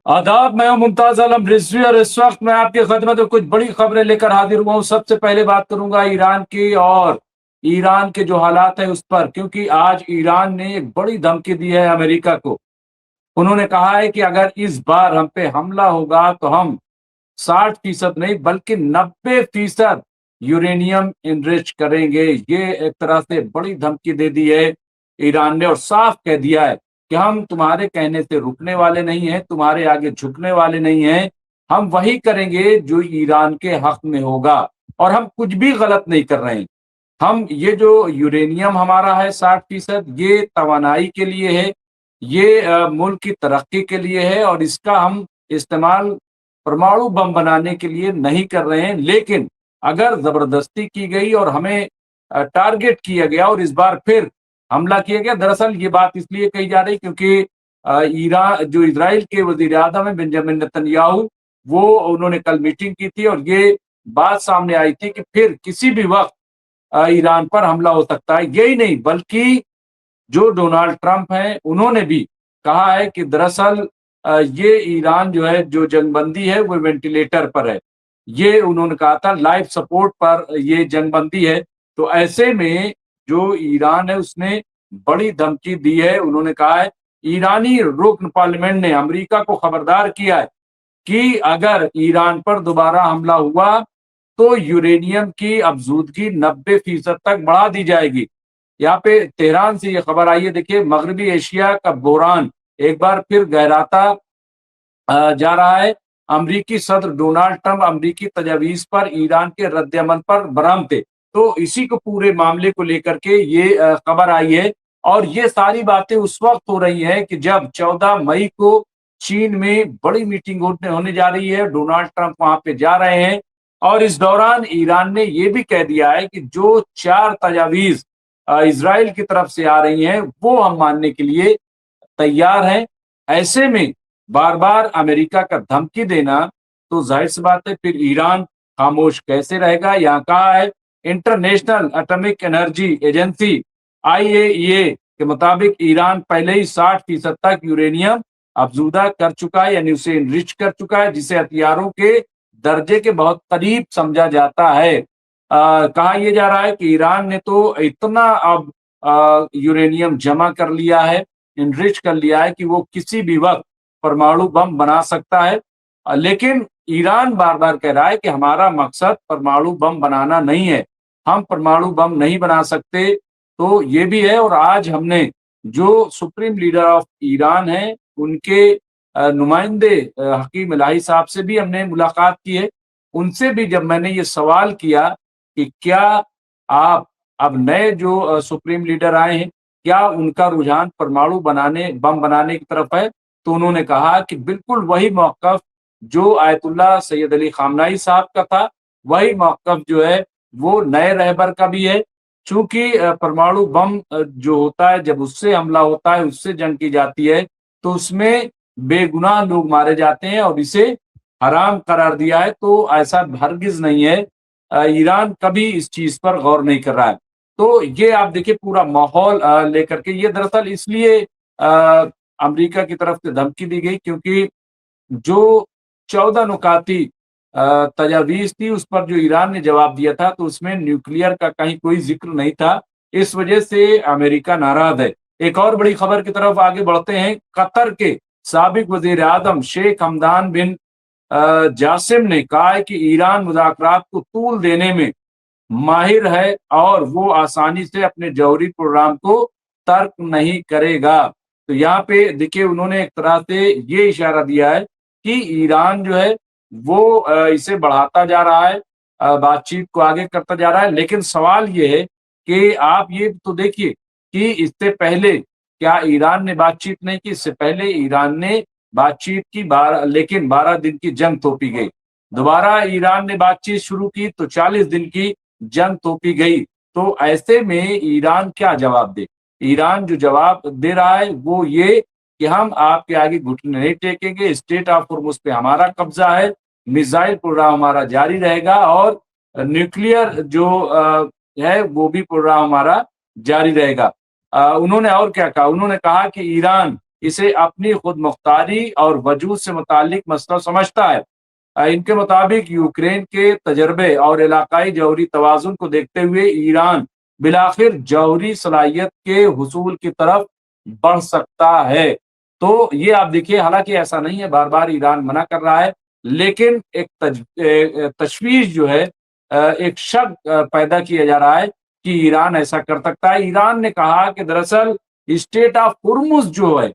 आदाब, मैं हूं मुमताज आलम रिजवी और इस वक्त मैं आपकी खदमत में कुछ बड़ी खबरें लेकर हाजिर हुआ हूं। सबसे पहले बात करूंगा ईरान की, और ईरान के जो हालात है उस पर, क्योंकि आज ईरान ने एक बड़ी धमकी दी है अमेरिका को। उन्होंने कहा है कि अगर इस बार हम पे हमला होगा तो हम 60% नहीं बल्कि 90% यूरेनियम इनरिच करेंगे। ये एक तरह से बड़ी धमकी दे दी है ईरान ने, और साफ कह दिया है कि हम तुम्हारे कहने से रुकने वाले नहीं हैं, तुम्हारे आगे झुकने वाले नहीं हैं। हम वही करेंगे जो ईरान के हक में होगा, और हम कुछ भी गलत नहीं कर रहे हैं। हम ये जो यूरेनियम हमारा है 60%, ये तवानाई के लिए है, ये मुल्क की तरक्की के लिए है, और इसका हम इस्तेमाल परमाणु बम बनाने के लिए नहीं कर रहे हैं। लेकिन अगर जबरदस्ती की गई और हमें टारगेट किया गया और इस बार फिर हमला किया गया, दरअसल ये बात इसलिए कही जा रही क्योंकि ईरान जो इजराइल के वजीर आजम है बेंजामिन नेतन्याहू, वो उन्होंने कल मीटिंग की थी और ये बात सामने आई थी कि फिर किसी भी वक्त ईरान पर हमला हो सकता है। यही नहीं बल्कि जो डोनाल्ड ट्रंप हैं उन्होंने भी कहा है कि दरअसल ये ईरान जो है, जो जंगबंदी है वो वेंटिलेटर पर है। ये उन्होंने कहा था, लाइफ सपोर्ट पर ये जंगबंदी है। तो ऐसे में जो ईरान है उसने बड़ी धमकी दी है। उन्होंने कहा है, ईरानी रुकन पार्लियामेंट ने अमेरिका को खबरदार किया है कि अगर ईरान पर दोबारा हमला हुआ तो यूरेनियम की अफजूदगी 90% तक बढ़ा दी जाएगी। यहाँ पे तेहरान से ये खबर आई है। देखिए, मगरबी एशिया का बहरान एक बार फिर गहराता जा रहा है। अमरीकी सदर डोनाल्ड ट्रंप अमरीकी तजावीज पर ईरान के रद्द-ए-अमल पर बरहम थे। तो इसी को पूरे मामले को लेकर के ये खबर आई है, और ये सारी बातें उस वक्त हो रही हैं कि जब 14 मई को चीन में बड़ी मीटिंग होने जा रही है। डोनाल्ड ट्रंप वहां पे जा रहे हैं, और इस दौरान ईरान ने ये भी कह दिया है कि जो 4 तजावीज इजराइल की तरफ से आ रही हैं वो हम मानने के लिए तैयार हैं। ऐसे में बार बार अमेरिका का धमकी देना, तो जाहिर सी बात है फिर ईरान खामोश कैसे रहेगा। यहाँ कहा है, international atomic energy agency IAEA के मुताबिक ईरान पहले ही 60% तक यूरेनियम अफजूदा कर चुका है, यानी उसे इनरिच कर चुका है, जिसे हथियारों के दर्जे के बहुत करीब समझा जाता है। कहा यह जा रहा है कि ईरान ने तो इतना अब यूरेनियम जमा कर लिया है, इनरिच कर लिया है कि वो किसी भी वक्त परमाणु बम बना सकता है। लेकिन ईरान बार बार कह रहा है कि हमारा मकसद परमाणु बम बनाना नहीं है, हम परमाणु बम नहीं बना सकते। तो ये भी है। और आज हमने जो सुप्रीम लीडर ऑफ ईरान है उनके नुमाइंदे हकीम इलाही साहब से भी हमने मुलाकात की है। उनसे भी जब मैंने ये सवाल किया कि क्या आप अब नए जो सुप्रीम लीडर आए हैं, क्या उनका रुझान परमाणु बम बनाने की तरफ है, तो उन्होंने कहा कि बिल्कुल वही मौक़िफ़ जो आयतुल्लाह सैयद अली खामनाई साहब का था, वही मौक़िफ़ जो है वो नए रहबर का भी है। चूंकि परमाणु बम जो होता है, जब उससे हमला होता है, उससे जंग की जाती है, तो उसमें बेगुनाह लोग मारे जाते हैं और इसे हराम करार दिया है। तो ऐसा हरगिज नहीं है। ईरान कभी इस चीज पर गौर नहीं कर रहा है। तो ये आप देखिए पूरा माहौल लेकर के, ये दरअसल इसलिए अमेरिका की तरफ से धमकी दी गई क्योंकि जो 14 नुकाती तजावीज़ थी उस पर जो ईरान ने जवाब दिया था, तो उसमें न्यूक्लियर का कहीं कोई जिक्र नहीं था। इस वजह से अमेरिका नाराज है। एक और बड़ी खबर की तरफ आगे बढ़ते हैं। कतर के साबिक वजीर आजम शेख हमदान बिन जासिम ने कहा है कि ईरान मुज़ाकरात को तूल देने में माहिर है और वो आसानी से अपने जौहरी प्रोग्राम को तर्क नहीं करेगा। तो यहाँ पे देखिए, उन्होंने एक तरह से ये इशारा दिया है कि ईरान जो है वो इसे बढ़ाता जा रहा है, बातचीत को आगे करता जा रहा है। लेकिन सवाल ये है कि आप ये तो देखिए कि इससे पहले क्या ईरान ने बातचीत नहीं की? इससे पहले ईरान ने बातचीत की, लेकिन 12 दिन की जंग थोपी गई। दोबारा ईरान ने बातचीत शुरू की तो 40 दिन की जंग थोपी गई। तो ऐसे में ईरान क्या जवाब दे? ईरान जो जवाब दे रहा है वो ये कि हम आपके आगे घुटने नहीं टेकेंगे, स्टेट ऑफ होर्मुज पे हमारा कब्जा है, मिसाइल प्रोग्राम हमारा जारी रहेगा, और न्यूक्लियर जो है वो भी प्रोग्राम हमारा जारी रहेगा। उन्होंने और क्या कहा? उन्होंने कहा कि ईरान इसे अपनी खुद मुख्तारी और वजूद से मुताल्लिक मसला समझता है। इनके मुताबिक यूक्रेन के तजर्बे और इलाकाई जौहरी तवाज़ुन को देखते हुए ईरान बिलाखिर जौहरी सलाहियत के हुसूल की तरफ बढ़ सकता है। तो ये आप देखिए, हालांकि ऐसा नहीं है, बार बार ईरान मना कर रहा है, लेकिन एक तशवीश जो है, एक शक पैदा किया जा रहा है कि ईरान ऐसा कर सकता है। ईरान ने कहा कि दरअसल स्टेट ऑफ हुर्मुज जो है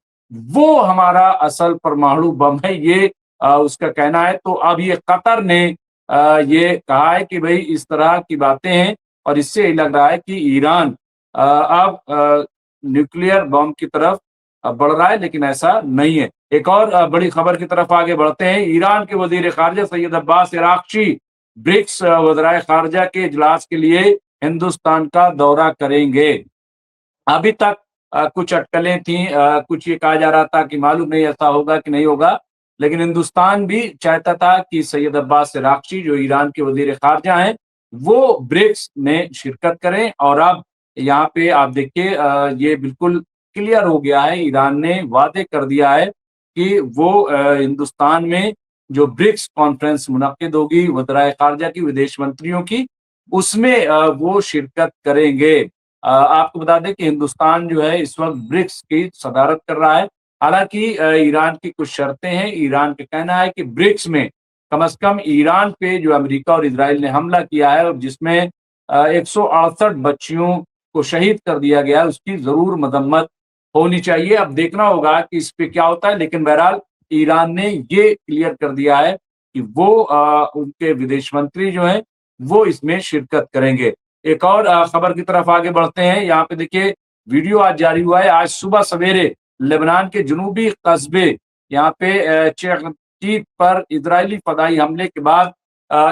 वो हमारा असल परमाणु बम है, ये उसका कहना है। तो अब ये कतर ने ये कहा है कि भाई इस तरह की बातें हैं, और इससे ये लग रहा है कि ईरान अब न्यूक्लियर बम की तरफ बढ़ रहा है, लेकिन ऐसा नहीं है। एक और बड़ी खबर की तरफ आगे बढ़ते हैं। ईरान के वजीर खारजा सैयद अब्बास अरागची ब्रिक्स वज़राए खारजा के इजलास के लिए हिंदुस्तान का दौरा करेंगे। अभी तक कुछ अटकलें थी, कुछ ये कहा जा रहा था कि मालूम नहीं ऐसा होगा कि नहीं होगा, लेकिन हिंदुस्तान भी चाहता था कि सैयद अब्बास अरागची जो ईरान के वजीर खारजा हैं वो ब्रिक्स में शिरकत करें। और अब यहाँ पे आप देखिए, ये बिल्कुल क्लियर हो गया है, ईरान ने वादे कर दिया है कि वो हिंदुस्तान में जो ब्रिक्स कॉन्फ्रेंस मुनक्किद होगी वज़राए खारजा की, विदेश मंत्रियों की, उसमें वो शिरकत करेंगे। आपको बता दें कि हिंदुस्तान जो है इस वक्त ब्रिक्स की सदारत कर रहा है। हालांकि ईरान की कुछ शर्तें हैं। ईरान का कहना है कि ब्रिक्स में कम से कम ईरान पे जो अमेरिका और इजराइल ने हमला किया है और जिसमें 168 बच्चियों को शहीद कर दिया गया है, उसकी जरूर मजम्मत होनी चाहिए। अब देखना होगा कि इस पे क्या होता है, लेकिन बहरहाल ईरान ने ये क्लियर कर दिया है कि वो उनके विदेश मंत्री जो हैं वो इसमें शिरकत करेंगे। एक और खबर की तरफ आगे बढ़ते हैं। यहाँ पे देखिए, वीडियो आज जारी हुआ है। आज सुबह सवेरे लेबनान के जनूबी कस्बे यहाँ पे चेगटीत पर इजरायली फदाई हमले के बाद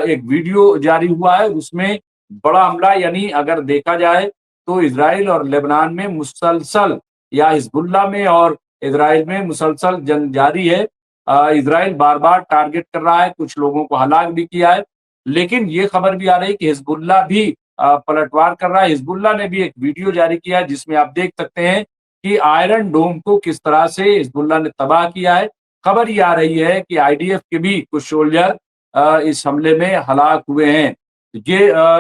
एक वीडियो जारी हुआ है। उसमें बड़ा हमला, यानी अगर देखा जाए तो इजराइल और लेबनान में मुसलसल, या हिजबुल्लाह में और इजराइल में मुसलसल जंग जारी है। इजराइल बार बार टारगेट कर रहा है, कुछ लोगों को हलाक भी किया है, लेकिन ये खबर भी आ रही है कि हिजबुल्लाह भी पलटवार कर रहा है। हिजबुल्लाह ने भी एक वीडियो जारी किया जिसमें आप देख सकते हैं कि आयरन डोम को किस तरह से हिजबुल्लाह ने तबाह किया है। खबर ये आ रही है कि आईडीएफ के भी कुछ सोल्जर इस हमले में हलाक हुए हैं। ये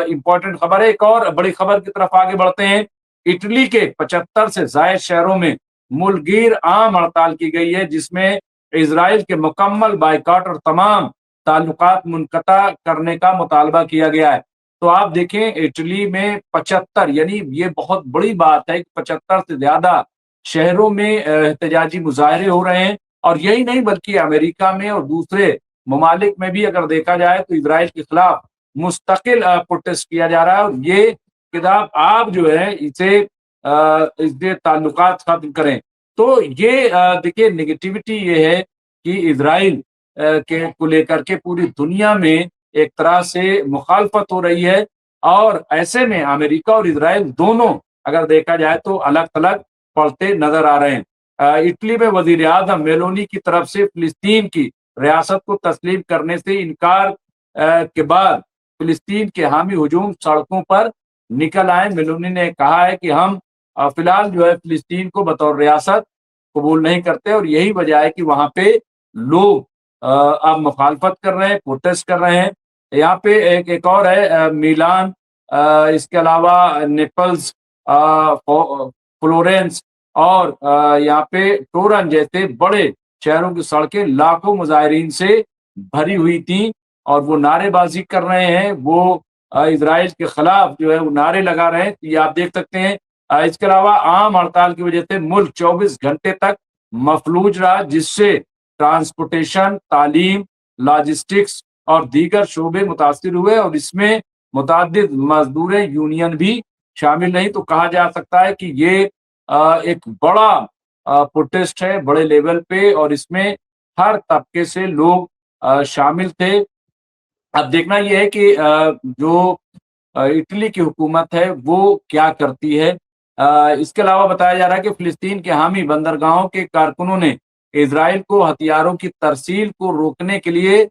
इंपॉर्टेंट खबर है। एक और बड़ी खबर की तरफ आगे बढ़ते हैं। इटली के 75 से ज्यादा शहरों में मुल्कगीर आम हड़ताल की गई है, जिसमें इजराइल के मुकम्मल बाइकआउट और तमाम ताल्लुकात मुनक़ता करने का मुतालबा किया गया है। तो आप देखें, इटली में 75, यानी ये बहुत बड़ी बात है कि 75 से ज्यादा शहरों में एहतजाजी मुजाहरे हो रहे हैं। और यही नहीं, बल्कि अमेरिका में और दूसरे ममालिक में भी अगर देखा जाए तो इजराइल के खिलाफ मुस्तकिल प्रोटेस्ट किया जा रहा है। और ये किताब आप जो है इसे इससे ताल्लुकात खत्म करें। तो ये देखिए, नेगेटिविटी ये है कि इजराइल के को लेकर के पूरी दुनिया में एक तरह से मुखालफत हो रही है, और ऐसे में अमेरिका और इजराइल दोनों अगर देखा जाए तो अलग थलग पड़ते नजर आ रहे हैं। इटली में वजीर आजम मेलोनी की तरफ से फिलिस्तीन की रियासत को तस्लीम करने से इनकार के बाद फिलिस्तीन के हामी हुजूम सड़कों पर निकल आए। मेलोनी ने कहा है कि हम फिलहाल जो है फिलिस्तीन को बतौर रियासत कबूल नहीं करते, और यही वजह है कि वहां पे लोग अब मुखालफत कर रहे हैं, प्रोटेस्ट कर रहे हैं। यहाँ पे एक और है मिलान, इसके अलावा नेपल्स, फ्लोरेंस और यहाँ पे टोरन जैसे बड़े शहरों की सड़कें लाखों मुजाहिरीन से भरी हुई थी, और वो नारेबाजी कर रहे हैं। वो इजराइल के खिलाफ जो है वो नारे लगा रहे हैं। ये आप देख सकते हैं। इसके अलावा आम हड़ताल की वजह से मुल्क 24 घंटे तक मफलूज रहा, जिससे ट्रांसपोर्टेशन, तालीम, लॉजिस्टिक्स और दीगर शोबे मुतासिर हुए, और इसमें मुतादिद मजदूर यूनियन भी शामिल नहीं। तो कहा जा सकता है कि ये एक बड़ा प्रोटेस्ट है बड़े लेवल पे, और इसमें हर तबके से लोग शामिल थे। अब देखना यह है कि जो इटली की हुकूमत है वो क्या करती है। इसके अलावा बताया जा रहा है कि फिलिस्तीन के हामी बंदरगाहों के कारकुनों ने इजराइल को हथियारों की तरसील को रोकने के लिए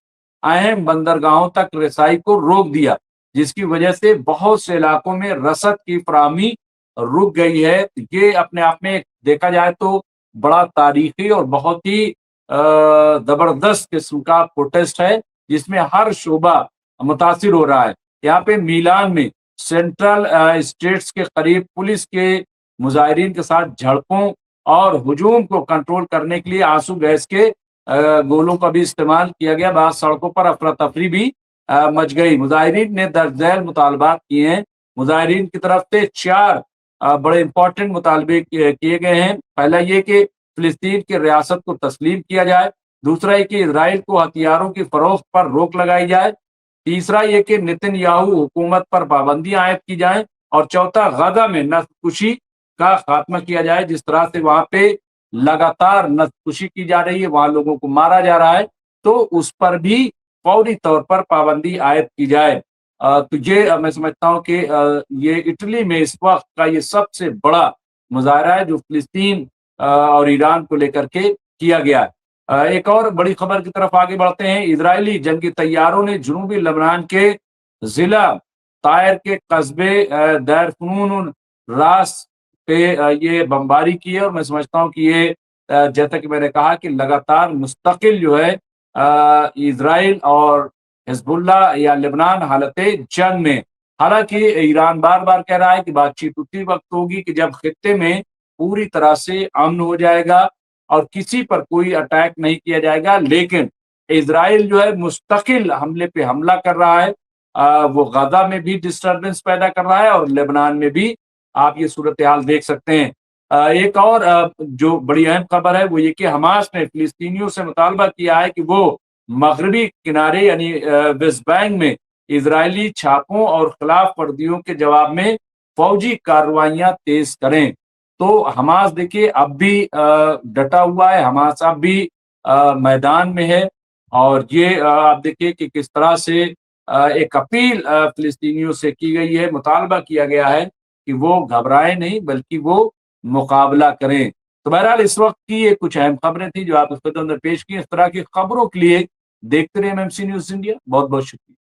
अहम बंदरगाहों तक रसाई को रोक दिया, जिसकी वजह से बहुत से इलाकों में रसद की फराहमी रुक गई है। ये अपने आप में देखा जाए तो बड़ा तारीखी और बहुत ही ज़बरदस्त किस्म का प्रोटेस्ट है, जिसमें हर शोबा मुतासिर हो रहा है। यहाँ पे मिलान में सेंट्रल स्टेट्स के करीब पुलिस के मुजाहिरीन के साथ झड़पों और हुजूम को कंट्रोल करने के लिए आंसू गैस के गोलों का भी इस्तेमाल किया गया। बाद सड़कों पर अफरा तफरी भी मच गई। मुजाहिरीन ने दर्ज झैल मुतालबात किए हैं। मुजाहिरीन की तरफ से 4 बड़े इंपॉर्टेंट मुतालबे किए गए हैं। पहला ये कि फिलिस्तीन की रियासत को तस्लीम किया जाए। दूसरा ये कि इजराइल को हथियारों की फरोख्त पर रोक लगाई जाए। तीसरा ये कि नेतन्याहू हुकूमत पर पाबंदियां आयद की जाएं। और चौथा, गजा में नस्लकुशी का खात्मा किया जाए। जिस तरह से वहां पे लगातार नस्लकुशी की जा रही है, वहां लोगों को मारा जा रहा है, तो उस पर भी फौरी तौर पर पाबंदी आयद की जाए। तो ये मैं समझता हूँ कि ये इटली में इस वक्त का ये सबसे बड़ा मुजाहरा है जो फिलिस्तीन और ईरान को लेकर के किया गया है। एक और बड़ी खबर की तरफ आगे बढ़ते हैं। इजरायली जंगी तैयारों ने जनूबी लेबनान के जिला तायर के कस्बे दैर फनून रास पे ये बमबारी की है। और मैं समझता हूँ कि ये जैसा कि मैंने कहा कि लगातार मुस्तकिल जो है इजराइल और हिजबुल्ला या लेबनान हालत जंग में। हालांकि ईरान बार बार कह रहा है कि बातचीत उसी वक्त होगी कि जब खित्ते में पूरी तरह से अमन हो जाएगा और किसी पर कोई अटैक नहीं किया जाएगा। लेकिन इजराइल जो है मुस्तकिल हमले पे हमला कर रहा है। वो गजा में भी डिस्टरबेंस पैदा कर रहा है और लेबनान में भी आप ये सूरत हाल देख सकते हैं। एक और जो बड़ी अहम खबर है वो ये कि हमास ने फिलिस्तीनियों से मुतालबा किया है कि वो मगरबी किनारे यानी वेस्ट बैंक में इजरायली छापों और खिलाफ वर्दियों के जवाब में फौजी कार्रवाइयां तेज करें। तो हमास देखिए अब भी डटा हुआ है। हमास अब भी मैदान में है। और ये आप देखिए कि किस तरह से एक अपील फिलिस्तीनियों से की गई है, मुतालबा किया गया है कि वो घबराए नहीं बल्कि वो मुकाबला करें। तो बहरहाल इस वक्त की ये कुछ अहम खबरें थी जो आप इस पर पेश की। इस तरह की खबरों के लिए देखते रहे एमएमसी न्यूज इंडिया। बहुत बहुत शुक्रिया।